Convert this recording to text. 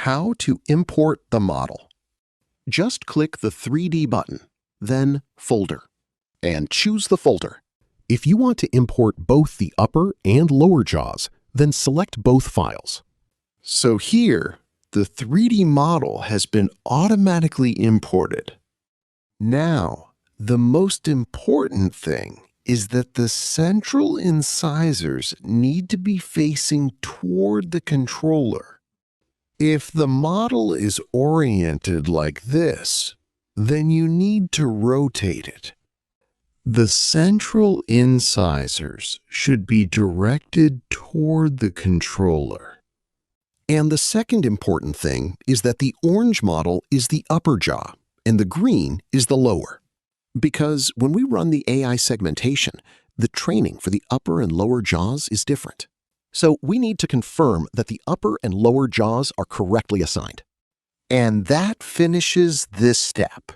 How to import the model. Just click the 3D button, then Folder, and choose the folder. If you want to import both the upper and lower jaws, then select both files. So here, the 3D model has been automatically imported. Now, the most important thing is that the central incisors need to be facing toward the controller. If the model is oriented like this, then you need to rotate it. The central incisors should be directed toward the controller. And the second important thing is that the orange model is the upper jaw and the green is the lower. Because when we run the AI segmentation, the training for the upper and lower jaws is different. So we need to confirm that the upper and lower jaws are correctly assigned. And that finishes this step.